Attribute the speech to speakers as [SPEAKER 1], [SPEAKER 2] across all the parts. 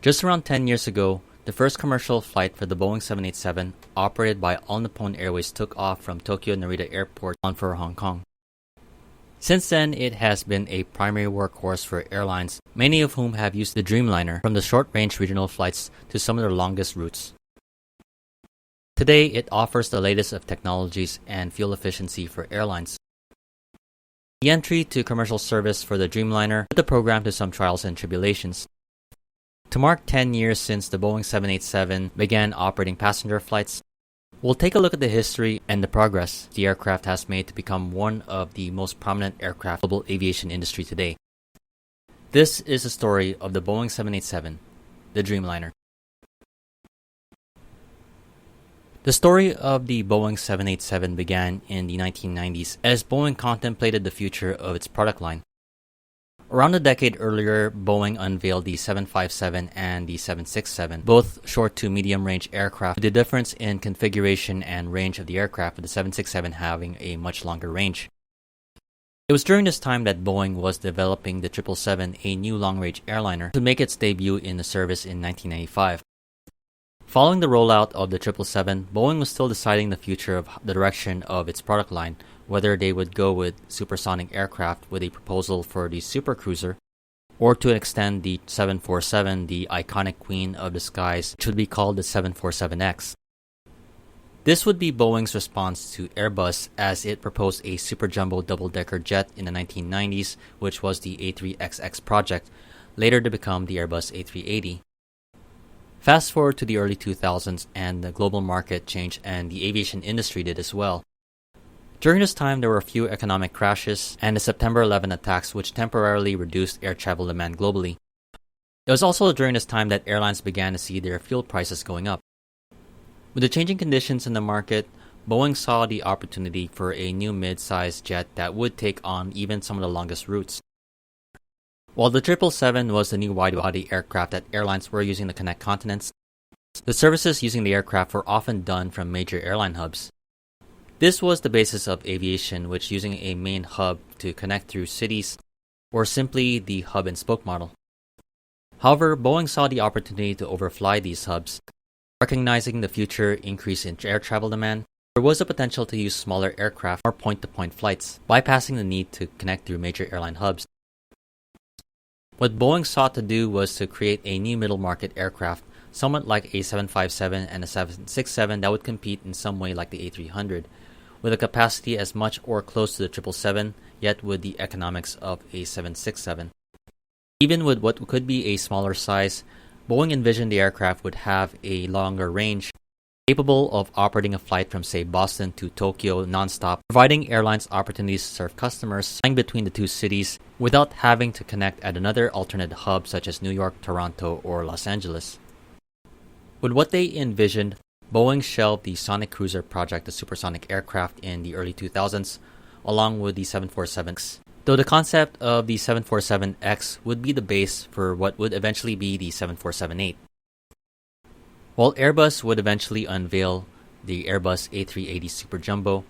[SPEAKER 1] Just around 10 years ago, the first commercial flight for the Boeing 787, operated by All Nippon Airways, took off from Tokyo Narita Airport on for Hong Kong. Since then, it has been a primary workhorse for airlines, many of whom have used the Dreamliner from the short-range regional flights to some of their longest routes. Today, it offers the latest of technologies and fuel efficiency for airlines. The entry to commercial service for the Dreamliner put the program to some trials and tribulations. To mark 10 years since the Boeing 787 began operating passenger flights, we'll take a look at the history and the progress the aircraft has made to become one of the most prominent aircraft in the global aviation industry today. This is the story of the Boeing 787, the Dreamliner. The story of the Boeing 787 began in the 1990s as Boeing contemplated the future of its product line. Around a decade earlier, Boeing unveiled the 757 and the 767, both short to medium-range aircraft, with the difference in configuration and range of the aircraft, with the 767 having a much longer range. It was during this time that Boeing was developing the 777, a new long-range airliner, to make its debut in the service in 1995. Following the rollout of the 777, Boeing was still deciding the future of the direction of its product line, whether they would go with supersonic aircraft with a proposal for the supercruiser, or to extend the 747, the iconic queen of the skies, which would be called the 747X. This would be Boeing's response to Airbus as it proposed a super jumbo double-decker jet in the 1990s, which was the A3XX project, later to become the Airbus A380. Fast forward to the early 2000s and the global market changed and the aviation industry did as well. During this time, there were a few economic crashes and the September 11 attacks, which temporarily reduced air travel demand globally. It was also during this time that airlines began to see their fuel prices going up. With the changing conditions in the market, Boeing saw the opportunity for a new mid-sized jet that would take on even some of the longest routes. While the 777 was the new wide-body aircraft that airlines were using to connect continents, the services using the aircraft were often done from major airline hubs. This was the basis of aviation, which using a main hub to connect through cities, or simply the hub-and-spoke model. However, Boeing saw the opportunity to overfly these hubs. Recognizing the future increase in air travel demand, there was a potential to use smaller aircraft or point-to-point flights, bypassing the need to connect through major airline hubs. What Boeing sought to do was to create a new middle-market aircraft, somewhat like a 757 and a 767 that would compete in some way like the A300, with a capacity as much or close to the 777, yet with the economics of a 767. Even with what could be a smaller size, Boeing envisioned the aircraft would have a longer range, capable of operating a flight from, say, Boston to Tokyo nonstop, providing airlines opportunities to serve customers flying between the two cities without having to connect at another alternate hub such as New York, Toronto, or Los Angeles. With what they envisioned, Boeing shelved the Sonic Cruiser project, the supersonic aircraft, in the early 2000s, along with the 747X. Though the concept of the 747X would be the base for what would eventually be the 747-8. While Airbus would eventually unveil the Airbus A380 Super Jumbo,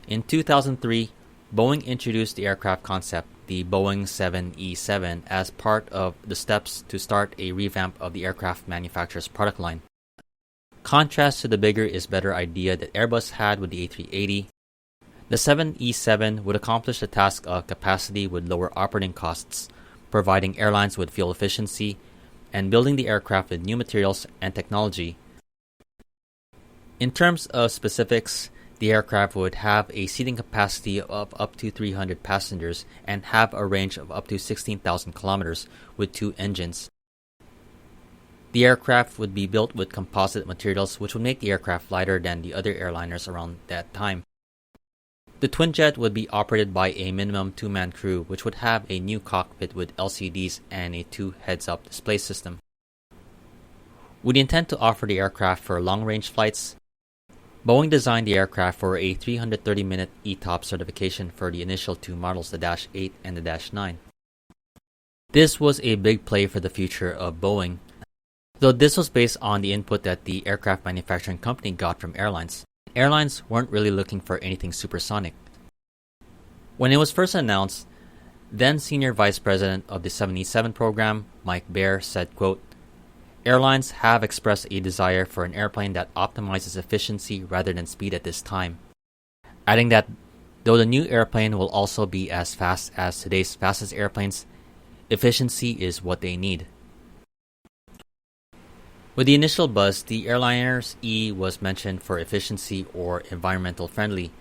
[SPEAKER 1] in 2003, Boeing introduced the aircraft concept, the Boeing 7E7, as part of the steps to start a revamp of the aircraft manufacturer's product line. Contrast to the bigger is better idea that Airbus had with the A380, the 7E7 would accomplish the task of capacity with lower operating costs, providing airlines with fuel efficiency, and building the aircraft with new materials and technology. In terms of specifics, the aircraft would have a seating capacity of up to 300 passengers and have a range of up to 16,000 kilometers with 2 engines. The aircraft would be built with composite materials, which would make the aircraft lighter than the other airliners around that time. The twin jet would be operated by a minimum 2-man crew, which would have a new cockpit with LCDs and a 2 heads-up display system. With the intent to offer the aircraft for long-range flights, Boeing designed the aircraft for a 330-minute ETOPS certification for the initial 2 models, the Dash 8 and the Dash 9. This was a big play for the future of Boeing, though this was based on the input that the aircraft manufacturing company got from airlines. Airlines weren't really looking for anything supersonic. When it was first announced, then Senior Vice President of the 787 program, Mike Baer, said, quote, airlines have expressed a desire for an airplane that optimizes efficiency rather than speed at this time, adding that though the new airplane will also be as fast as today's fastest airplanes, efficiency is what they need. With the initial buzz, the airliner's E was mentioned for efficiency or environmental friendly,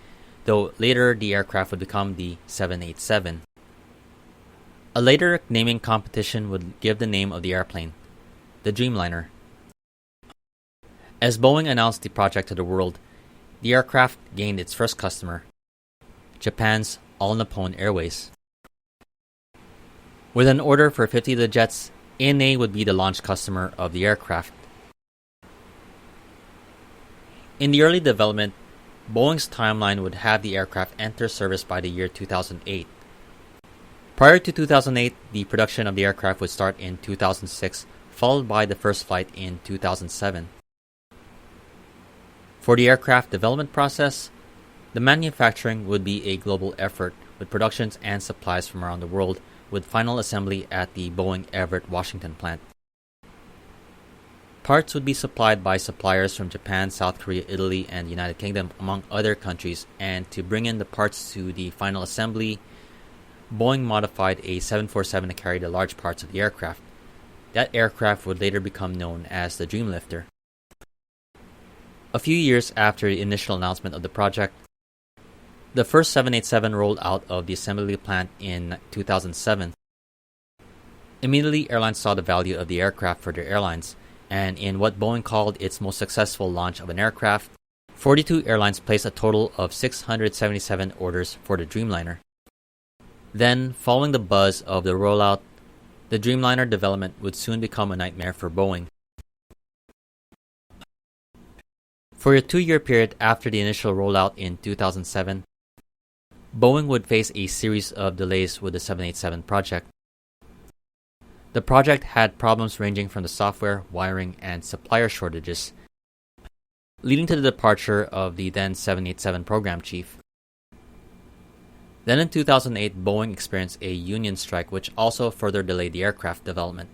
[SPEAKER 1] though later the aircraft would become the 787. A later naming competition would give the name of the airplane, the Dreamliner. As Boeing announced the project to the world, the aircraft gained its first customer, Japan's All Nippon Airways. With an order for 50 of the jets, ANA would be the launch customer of the aircraft. In the early development, Boeing's timeline would have the aircraft enter service by the year 2008. Prior to 2008, the production of the aircraft would start in 2006, followed by the first flight in 2007. For the aircraft development process, the manufacturing would be a global effort with productions and supplies from around the world, with final assembly at the Boeing Everett, Washington plant. Parts would be supplied by suppliers from Japan, South Korea, Italy, and the United Kingdom, among other countries, and to bring in the parts to the final assembly, Boeing modified a 747 to carry the large parts of the aircraft. That aircraft would later become known as the Dreamlifter. A few years after the initial announcement of the project, the first 787 rolled out of the assembly plant in 2007. Immediately, airlines saw the value of the aircraft for their airlines, and in what Boeing called its most successful launch of an aircraft, 42 airlines placed a total of 677 orders for the Dreamliner. Then, following the buzz of the rollout, the Dreamliner development would soon become a nightmare for Boeing. For a 2-year period after the initial rollout in 2007, Boeing would face a series of delays with the 787 project. The project had problems ranging from the software, wiring, and supplier shortages, leading to the departure of the then 787 program chief. Then in 2008, Boeing experienced a union strike which also further delayed the aircraft development.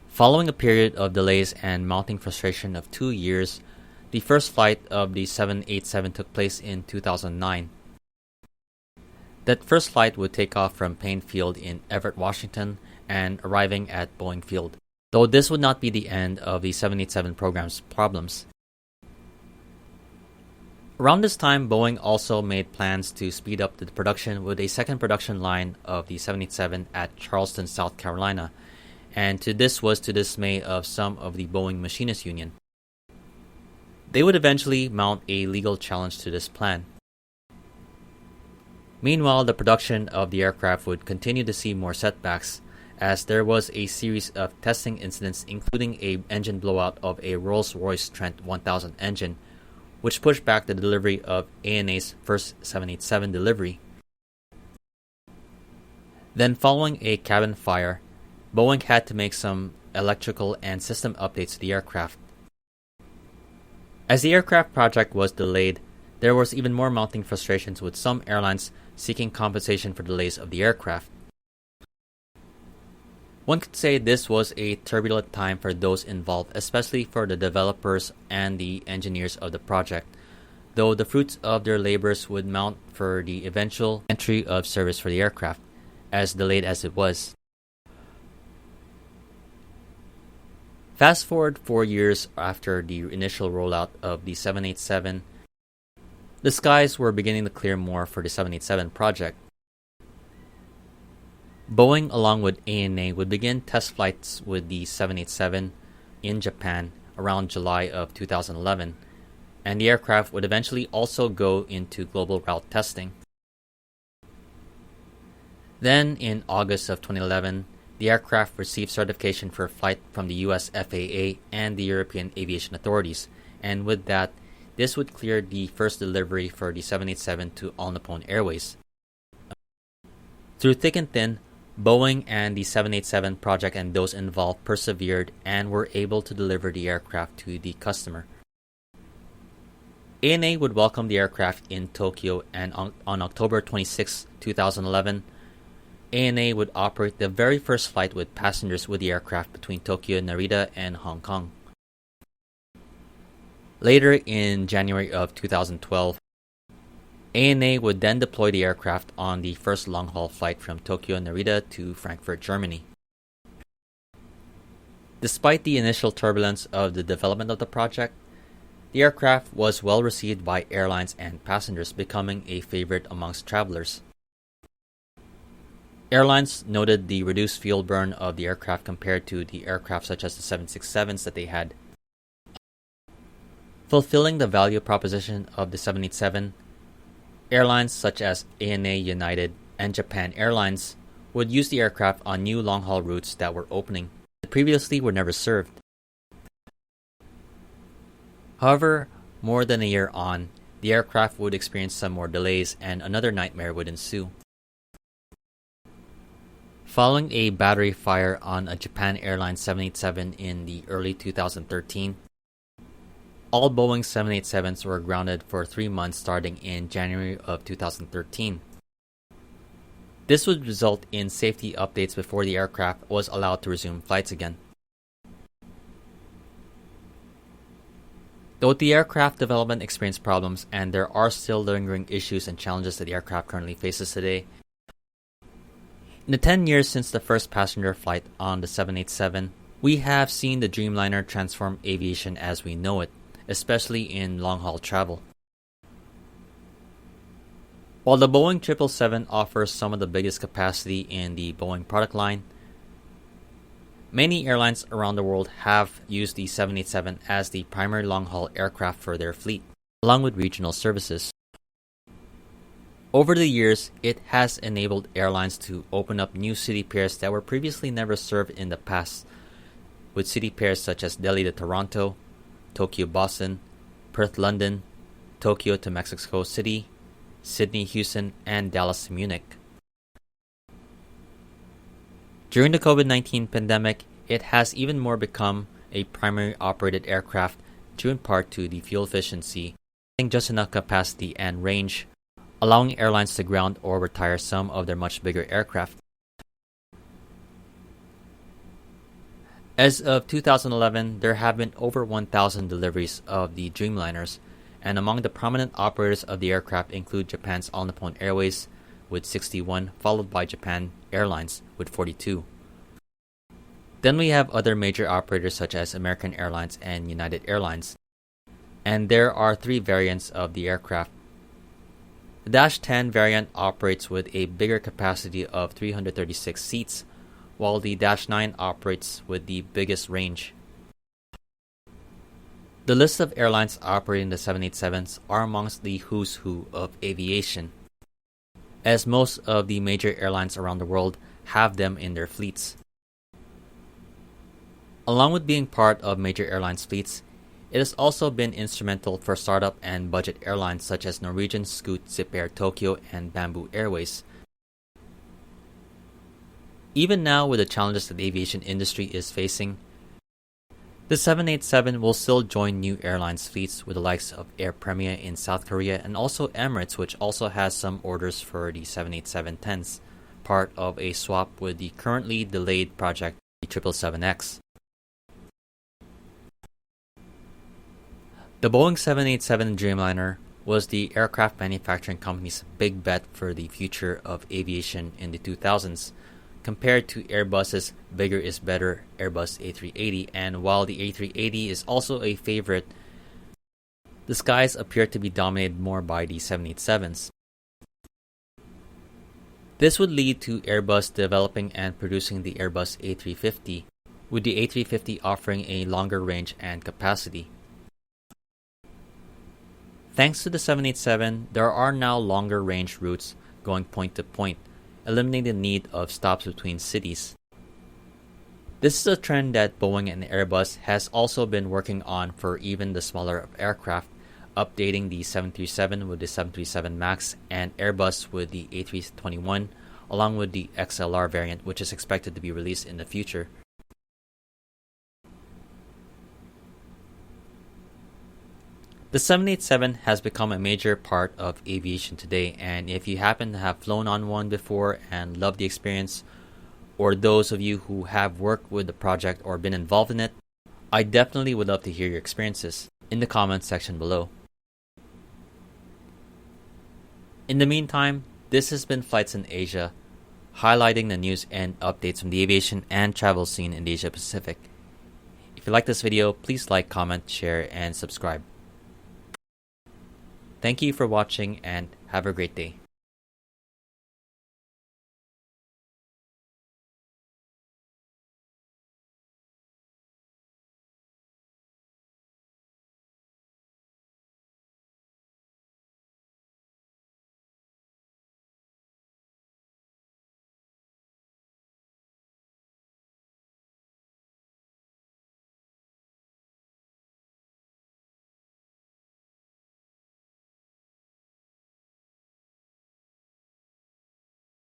[SPEAKER 1] Following a period of delays and mounting frustration of 2 years, the first flight of the 787 took place in 2009. That first flight would take off from Payne Field in Everett, Washington, and arriving at Boeing Field, though this would not be the end of the 787 program's problems. Around this time, Boeing also made plans to speed up the production with a second production line of the 787 at Charleston, South Carolina, and this was to dismay of some of the Boeing Machinists Union. They would eventually mount a legal challenge to this plan. Meanwhile, the production of the aircraft would continue to see more setbacks, as there was a series of testing incidents, including an engine blowout of a Rolls-Royce Trent 1000 engine, which pushed back the delivery of ANA's first 787 delivery. Then, following a cabin fire, Boeing had to make some electrical and system updates to the aircraft. As the aircraft project was delayed, there was even more mounting frustrations with some airlines seeking compensation for delays of the aircraft. One could say this was a turbulent time for those involved, especially for the developers and the engineers of the project, though the fruits of their labors would mount for the eventual entry of service for the aircraft, as delayed as it was. Fast forward 4 years after the initial rollout of the 787, the skies were beginning to clear more for the 787 project. Boeing, along with ANA, would begin test flights with the 787 in Japan around July of 2011, and the aircraft would eventually also go into global route testing. Then, in August of 2011, the aircraft received certification for flight from the US FAA and the European aviation authorities, and with that, this would clear the first delivery for the 787 to All Nippon Airways. Through thick and thin, Boeing and the 787 project and those involved persevered and were able to deliver the aircraft to the customer. ANA would welcome the aircraft in Tokyo, and on October 26, 2011, ANA would operate the very first flight with passengers with the aircraft between Tokyo, Narita, and Hong Kong. Later in January of 2012, ANA would then deploy the aircraft on the first long-haul flight from Tokyo, Narita to Frankfurt, Germany. Despite the initial turbulence of the development of the project, the aircraft was well received by airlines and passengers, becoming a favorite amongst travelers. Airlines noted the reduced fuel burn of the aircraft compared to the aircraft such as the 767s that they had. Fulfilling the value proposition of the 787, airlines such as ANA United and Japan Airlines would use the aircraft on new long-haul routes that were opening that previously were never served. However, more than a year on, the aircraft would experience some more delays and another nightmare would ensue. Following a battery fire on a Japan Airlines 787 in the early 2013, all Boeing 787s were grounded for 3 months starting in January of 2013. This would result in safety updates before the aircraft was allowed to resume flights again. Though the aircraft development experienced problems and there are still lingering issues and challenges that the aircraft currently faces today, in the 10 years since the first passenger flight on the 787, we have seen the Dreamliner transform aviation as we know it, especially in long-haul travel. While the Boeing 777 offers some of the biggest capacity in the Boeing product line, many airlines around the world have used the 787 as the primary long-haul aircraft for their fleet, along with regional services. Over the years, it has enabled airlines to open up new city pairs that were previously never served in the past, with city pairs such as Delhi to Toronto, Tokyo Boston, Perth London, Tokyo to Mexico City, Sydney Houston, and Dallas Munich. During the COVID-19 pandemic, it has even more become a primary operated aircraft due in part to the fuel efficiency, having just enough capacity and range, allowing airlines to ground or retire some of their much bigger aircraft. As of 2011, there have been over 1,000 deliveries of the Dreamliners, and among the prominent operators of the aircraft include Japan's All Nippon Airways with 61, followed by Japan Airlines with 42. Then we have other major operators such as American Airlines and United Airlines, and there are 3 variants of the aircraft. The Dash 10 variant operates with a bigger capacity of 336 seats, while the Dash 9 operates with the biggest range. The list of airlines operating the 787s are amongst the who's who of aviation, as most of the major airlines around the world have them in their fleets. Along with being part of major airlines' fleets, it has also been instrumental for startup and budget airlines such as Norwegian Scoot, Zip Air Tokyo, and Bamboo Airways. Even now, with the challenges that the aviation industry is facing, the 787 will still join new airlines' fleets with the likes of Air Premia in South Korea and also Emirates, which also has some orders for the 787-10s, part of a swap with the currently delayed project, the 777X. The Boeing 787 Dreamliner was the aircraft manufacturing company's big bet for the future of aviation in the 2000s, compared to Airbus's bigger is better Airbus A380, and while the A380 is also a favorite, the skies appear to be dominated more by the 787s. This would lead to Airbus developing and producing the Airbus A350, with the A350 offering a longer range and capacity. Thanks to the 787, there are now longer range routes going point to point, eliminating the need of stops between cities. This is a trend that Boeing and Airbus has also been working on for even the smaller aircraft, updating the 737 with the 737 MAX and Airbus with the A321, along with the XLR variant, which is expected to be released in the future. The 787 has become a major part of aviation today, and if you happen to have flown on one before and love the experience, or those of you who have worked with the project or been involved in it, I definitely would love to hear your experiences in the comments section below. In the meantime, this has been Flights in Asia, highlighting the news and updates from the aviation and travel scene in the Asia Pacific. If you like this video, please like, comment, share, and subscribe. Thank you for watching and have a great day.